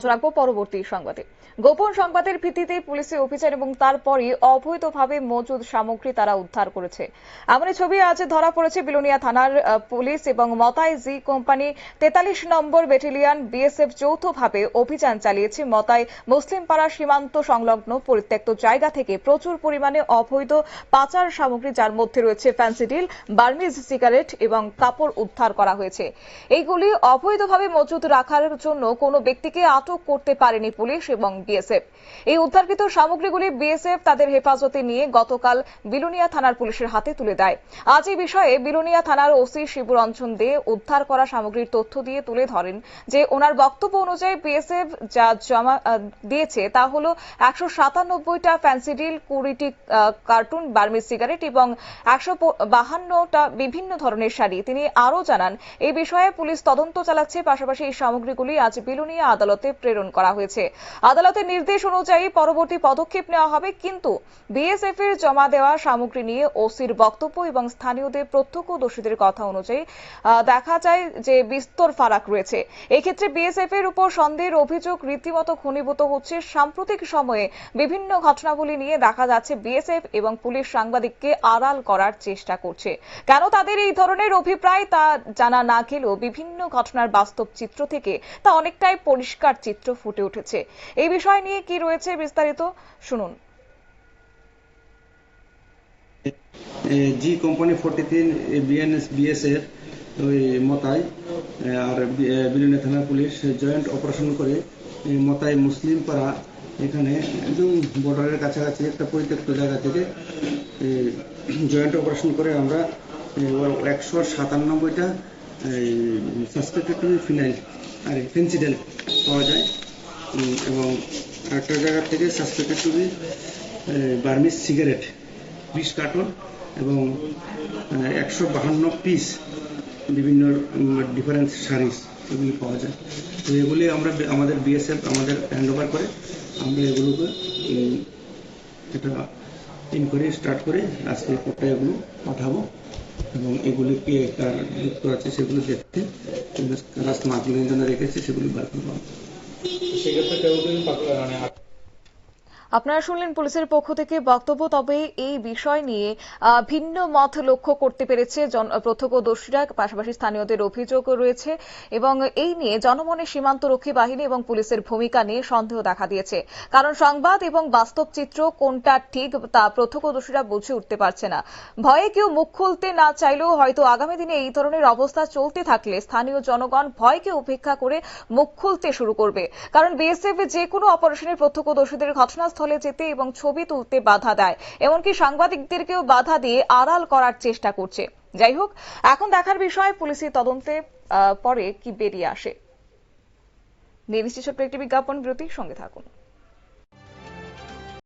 রাখবো পরবর্তী সংবাদে। গোপন সংবাদের ভিত্তিতে পুলিশের অভিযান এবং তারপরই অবৈধভাবে মজুদ সামগ্রী তারা উদ্ধার করেছে। এমনই ছবি আজ ধরা পড়েছে বিলোনিয়া থানার পুলিশ এবং মতাই জি কোম্পানি 43 নম্বর ব্যাটালিয়ন বিএসএফ যৌথভাবে অভিযান চালিয়েছে। মতাই মুসলিম পাড়া সীমান্ত সংলগ্ন পরিত্যক্ত জায়গা থেকে প্রচুর পরিমাণে অবৈধ পাচার সামগ্রী, যার মধ্যে রয়েছে ফ্যান্সিডিল, বার্মিজ সিগারেট এবং কাপড় উদ্ধার করা হয়েছে। এইগুলি অবৈধভাবে মজুদ রাখার জন্য কোনো ব্যক্তিকে আটক করতে পারেনি পুলিশ এবং বিএসএফ। এই উদ্ধারকৃত সামগ্রীগুলি বিএসএফ তাদের হেফাজতে নিয়ে গতকাল বিলোনিয়া থানার পুলিশের হাতে তুলে দেয়। আজ এই বিষয়ে বিলোনিয়া থানার ওসি শিবু রঞ্জন দে উদ্ধার করা সামগ্রীর তথ্য দিয়ে তুলে ধরেন যে ওনার বক্তব্য অনুযায়ী বিএসএফ যা জমা দিয়েছে তা হলো 197টা ফ্যান্সিডিল, 20টি কার্টুন বার্মিজ সিগারেট এবং 152টা বিভিন্ন ধরনের শাড়ি। তিনি আরও জানান, এই বিষয়ে পুলিশ তদন্ত চালাচ্ছে। পাশাপাশি এই সামগ্রীগুলি আজ বিলোনিয়া আদালতে প্রেরণ করা হয়েছে। আদালতের নির্দেশ অনুযায়ী পরবর্তী পদক্ষেপ নেওয়া হবে। কিন্তু বিএসএফ এর জমা দেওয়া সামগ্রী নিয়ে ওসির বক্তব্য এবং স্থানীয়দের প্রত্যক্ষদর্শীদের কথা অনুযায়ী দেখা যায় যে বিস্তর ফারাক রয়েছে। এক্ষেত্রে বিএসএফ এর উপর সন্দেহের অভিযোগ রীতিমতো ঘনীভূত হচ্ছে। সাম্প্রতিক সময়ে বিভিন্ন ঘটনাবলী নিয়ে দেখা যাচ্ছে বিএসএফ এবং পুলিশ সাংবাদিককে আড়াল করার চেষ্টা করছে। কেন তাদের এই ধরনের অভিপ্রায় তা জানা না গেলেও বিভিন্ন ঘটনার বাস্তব চিত্র থেকে তা অনেকটাই পরিষ্কার চিত্র ফুটে উঠেছে। এই বিষয় নিয়ে কি রয়েছে বিস্তারিত শুনুন। জি কোম্পানি 43 বিএসএফ মতাই আর বিলোনিয়া থানা পুলিশ জয়েন্ট অপারেশন করে মতাই মুসলিম পাড়া এখানে একদম বর্ডারের কাছাকাছি একটা পরিত্যক্ত জায়গা থেকে জয়েন্ট অপারেশন করে আমরা 197টা সাসপেক্টেড ফিনাইল আর ফেন্সিডেল পাওয়া যায় এবং একটা জায়গা থেকে সাসপেক্টেড টুবি বার্মিজ সিগারেট 20 কার্টন এবং 152 পিস বিভিন্ন ডিফারেন্ট শাড়ি এগুলি পাওয়া যায়। তো এগুলি আমরা আমাদের বিএসএফ আমাদের হ্যান্ড ওভার করে আমরা এগুলোকে এটা ইনকোয়ারি স্টার্ট করে আজকে কোর্টে এগুলো পাঠাবো এবং এগুলি কে কার যুক্ত আছে সেগুলো দেখতে কারা স্মাগলিংয়ের জন্য রেখেছে সেগুলি বার করবো। আপনারা শুনলেন পুলিশের পক্ষ থেকে বক্তব্য। তবে এই বিষয় নিয়ে ভিন্ন মত লক্ষ্য করতে পেরেছে প্রত্যক্ষদর্শীরা, পাশাপাশি স্থানীয়দের অভিযোগ রয়েছে এবং এই নিয়ে জনমনে সীমান্তরক্ষী বাহিনী এবং পুলিশের ভূমিকা নিয়ে সন্দেহ দেখা দিয়েছে। কারণ সংবাদ এবং বাস্তব চিত্র কোনটা ঠিক তা প্রত্যক্ষদর্শীরা বুঝে উঠতে পারছে না। ভয়ে কেউ মুখ খুলতে না চাইলেও হয়তো আগামী দিনে এই ধরনের অবস্থা চলতে থাকলে স্থানীয় জনগণ ভয়কে উপেক্ষা করে মুখ খুলতে শুরু করবে। কারণ বিএসএফ যে কোনো অপারেশনের প্রত্যক্ষদর্শীদের ঘটনাস্থলে যেতে এবং ছবি তুলতে বাধা দেয়, এমনকি সাংবাদিকদেরকেও বাধা দিয়ে আড়াল করার চেষ্টা করছে। যাই হোক, এখন দেখার বিষয় পুলিশের তদন্তে পরে কি বেরিয়ে আসে। নিয়ে নিচ্ছি ছোট্ট একটি বিজ্ঞাপন বিরতি, সঙ্গে থাকুন।